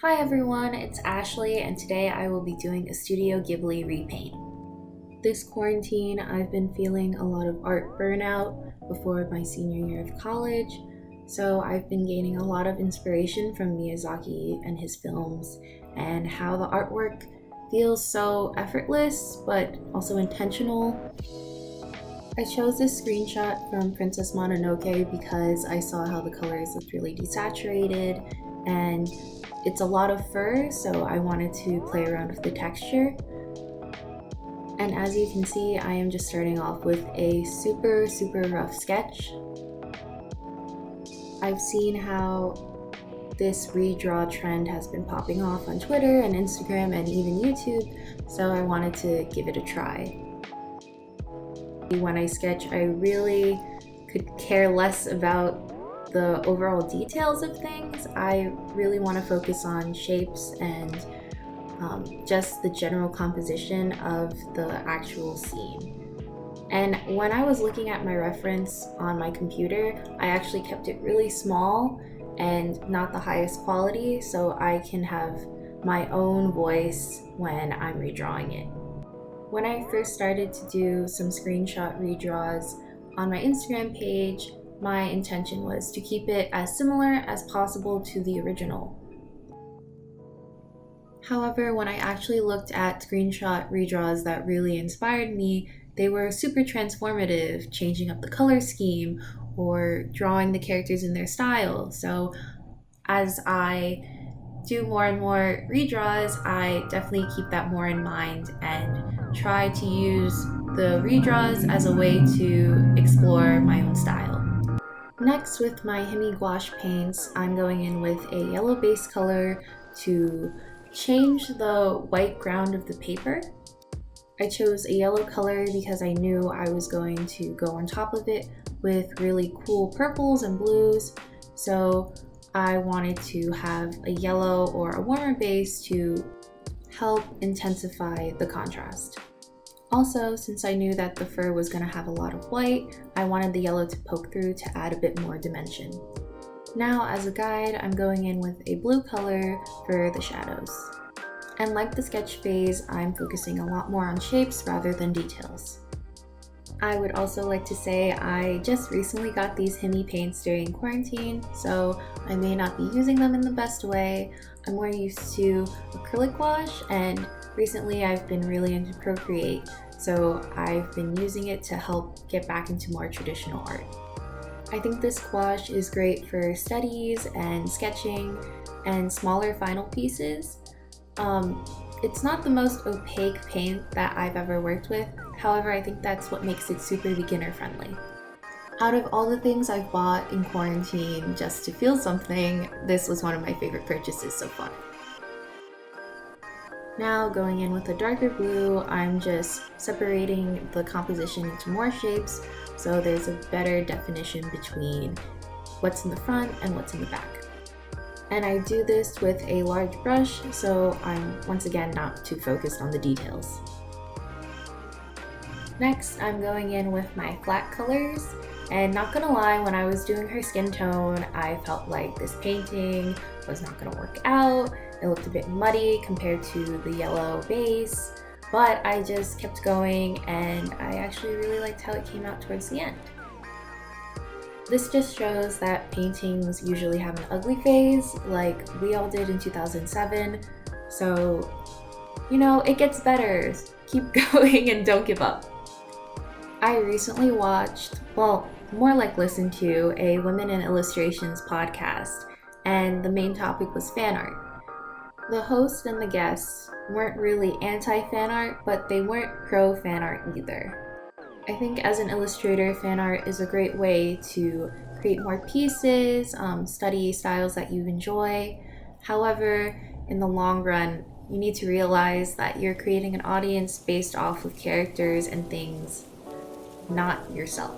Hi everyone, it's Ashley, and today I will be doing a Studio Ghibli repaint. This quarantine, I've been feeling a lot of art burnout before my senior year of college, so I've been gaining a lot of inspiration from Miyazaki and his films, and how the artwork feels so effortless but also intentional. I chose this screenshot from Princess Mononoke because I saw how the colors looked really desaturated, and it's a lot of fur, so I wanted to play around with the texture. And as you can see, I am just starting off with a super rough sketch. I've seen how this redraw trend has been popping off on Twitter and Instagram and even YouTube, so I wanted to give it a try. When I sketch, I really could care less about the overall details of things. I really want to focus on shapes and just the general composition of the actual scene. And when I was looking at my reference on my computer, I actually kept it really small and not the highest quality so I can have my own voice when I'm redrawing it. When I first started to do some screenshot redraws on my Instagram page, my intention was to keep it as similar as possible to the original. However, when I actually looked at screenshot redraws that really inspired me, they were super transformative, changing up the color scheme or drawing the characters in their style. So as I do more and more redraws, I definitely keep that more in mind and try to use the redraws as a way to explore my own style. Next, with my Himi gouache paints, I'm going in with a yellow base color to change the white ground of the paper. I chose a yellow color because I knew I was going to go on top of it with really cool purples and blues, so I wanted to have a yellow or a warmer base to help intensify the contrast. Also, since I knew that the fur was going to have a lot of white, I wanted the yellow to poke through to add a bit more dimension. Now, as a guide, I'm going in with a blue color for the shadows. And like the sketch phase, I'm focusing a lot more on shapes rather than details. I would also like to say I just recently got these Himi paints during quarantine, so I may not be using them in the best way. I'm more used to acrylic gouache, and recently I've been really into Procreate, so I've been using it to help get back into more traditional art. I think this gouache is great for studies and sketching and smaller final pieces. It's not the most opaque paint that I've ever worked with, however, I think that's what makes it super beginner friendly. Out of all the things I've bought in quarantine just to feel something, this was one of my favorite purchases so far. Now, going in with a darker blue, I'm just separating the composition into more shapes so there's a better definition between what's in the front and what's in the back. And I do this with a large brush, so I'm once again not too focused on the details. Next, I'm going in with my flat colors, and not gonna lie, when I was doing her skin tone, I felt like this painting was not gonna work out. It looked a bit muddy compared to the yellow base, but I just kept going, and I actually really liked how it came out towards the end. This just shows that paintings usually have an ugly phase, like we all did in 2007, so, it gets better. Keep going and don't give up. I recently watched, more like listened to, a Women in Illustrations podcast, and the main topic was fan art. The host and the guests weren't really anti-fan art, but they weren't pro-fan art either. I think as an illustrator, fan art is a great way to create more pieces, study styles that you enjoy. However, in the long run, you need to realize that you're creating an audience based off of characters and things, not yourself.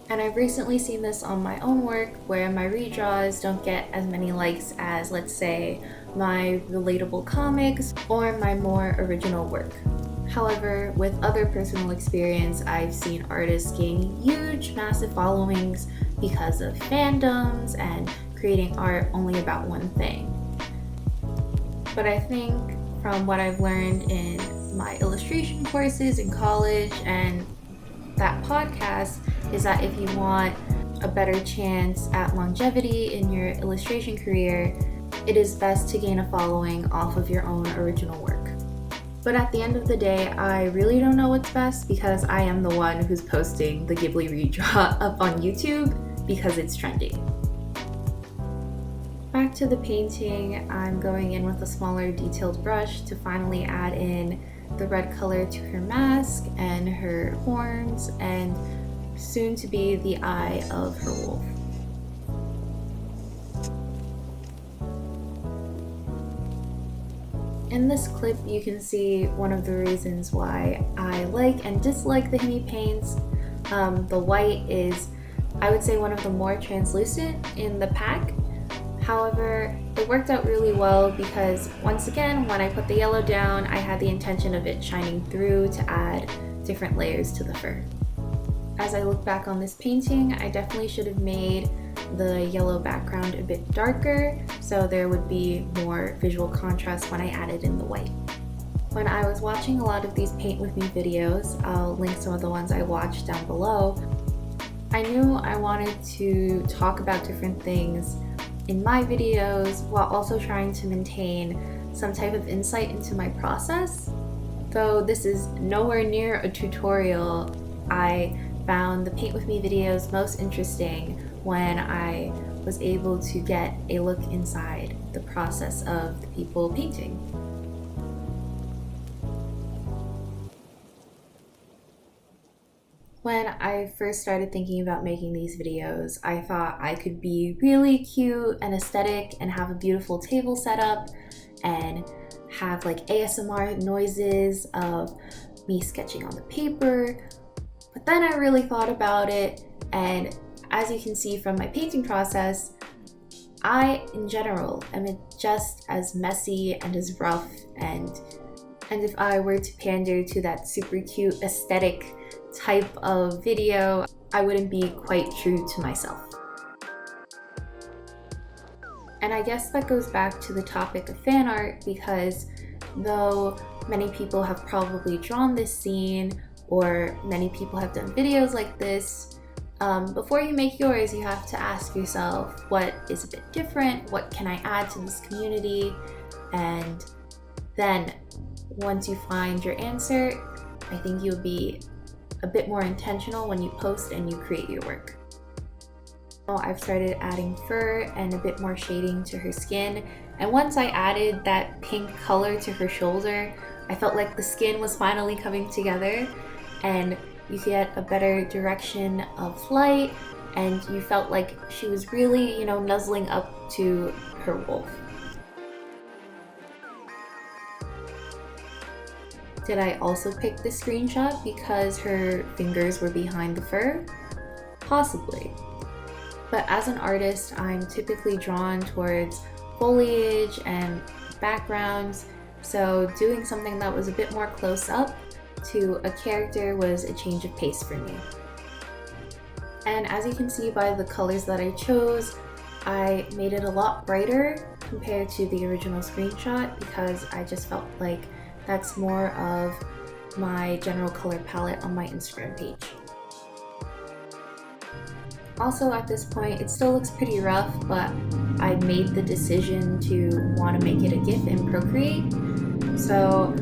And I've recently seen this on my own work where my redraws don't get as many likes as, let's say, my relatable comics or my more original work. However, with other personal experience, I've seen artists gain huge, massive followings because of fandoms and creating art only about one thing. But I think from what I've learned in my illustration courses in college and that podcast is that if you want a better chance at longevity in your illustration career, it is best to gain a following off of your own original work. But at the end of the day, I really don't know what's best because I am the one who's posting the Ghibli redraw up on YouTube because it's trendy. Back to the painting, I'm going in with a smaller detailed brush to finally add in the red color to her mask and her horns and soon to be the eye of her wolf. In this clip, you can see one of the reasons why I like and dislike the Himi paints. The white is, I would say, one of the more translucent in the pack. However, it worked out really well because once again, when I put the yellow down, I had the intention of it shining through to add different layers to the fur. As I look back on this painting, I definitely should have made the yellow background a bit darker so there would be more visual contrast when I added in the white. When I was watching a lot of these paint with me videos, I'll link some of the ones I watched down below, I knew I wanted to talk about different things in my videos while also trying to maintain some type of insight into my process. Though this is nowhere near a tutorial, I found the paint with me videos most interesting when I was able to get a look inside the process of the people painting. When I first started thinking about making these videos, I thought I could be really cute and aesthetic and have a beautiful table set up and have like ASMR noises of me sketching on the paper. But then I really thought about it, and as you can see from my painting process, I, in general, am just as messy and as rough, and if I were to pander to that super cute aesthetic type of video, I wouldn't be quite true to myself. And I guess that goes back to the topic of fan art because though many people have probably drawn this scene or many people have done videos like this, before you make yours, you have to ask yourself, what is a bit different? What can I add to this community? And then once you find your answer, I think you'll be a bit more intentional when you post and you create your work. I've started adding fur and a bit more shading to her skin, and once I added that pink color to her shoulder, I felt like the skin was finally coming together and you get a better direction of light and you felt like she was really, nuzzling up to her wolf. Did I also pick this screenshot because her fingers were behind the fur? Possibly. But as an artist, I'm typically drawn towards foliage and backgrounds, so doing something that was a bit more close up to a character was a change of pace for me. And as you can see by the colors that I chose, I made it a lot brighter compared to the original screenshot because I just felt like that's more of my general color palette on my Instagram page. Also at this point, it still looks pretty rough, but I made the decision to want to make it a GIF in Procreate, so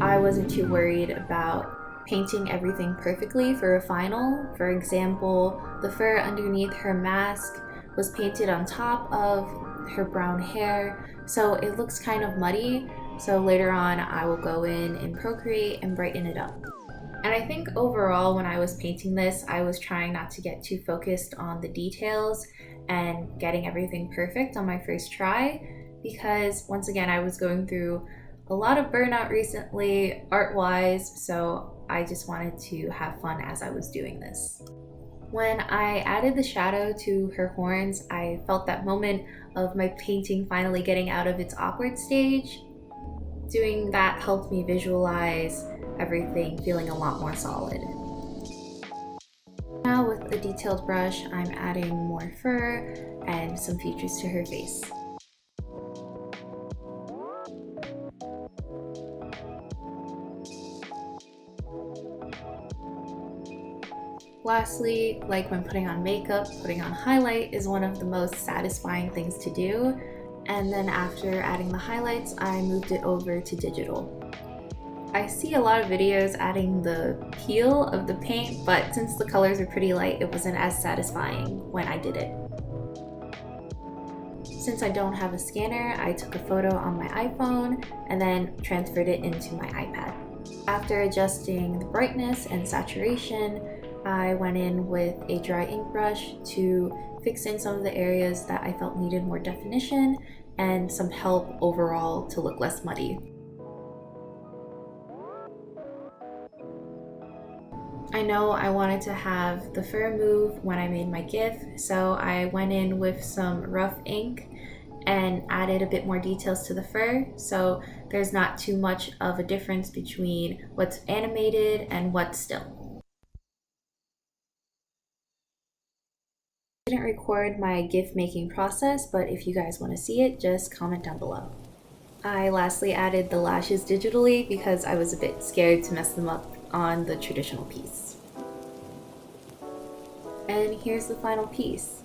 I wasn't too worried about painting everything perfectly for a final. For example, the fur underneath her mask was painted on top of her brown hair, so it looks kind of muddy. So later on, I will go in Procreate and brighten it up. And I think overall, when I was painting this, I was trying not to get too focused on the details and getting everything perfect on my first try, because once again, I was going through a lot of burnout recently, art-wise, so I just wanted to have fun as I was doing this. When I added the shadow to her horns, I felt that moment of my painting finally getting out of its awkward stage. Doing that helped me visualize everything feeling a lot more solid. Now with a detailed brush, I'm adding more fur and some features to her face. Lastly, like when putting on makeup, putting on highlight is one of the most satisfying things to do. And then after adding the highlights, I moved it over to digital. I see a lot of videos adding the peel of the paint, but since the colors are pretty light, it wasn't as satisfying when I did it. Since I don't have a scanner, I took a photo on my iPhone and then transferred it into my iPad. After adjusting the brightness and saturation, I went in with a dry ink brush to fix in some of the areas that I felt needed more definition and some help overall to look less muddy. I know I wanted to have the fur move when I made my GIF, so I went in with some rough ink and added a bit more details to the fur, so there's not too much of a difference between what's animated and what's still. I didn't record my GIF making process, but if you guys want to see it, just comment down below. I lastly added the lashes digitally because I was a bit scared to mess them up on the traditional piece. And here's the final piece.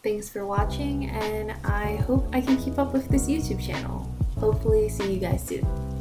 Thanks for watching, and I hope I can keep up with this YouTube channel. Hopefully see you guys soon.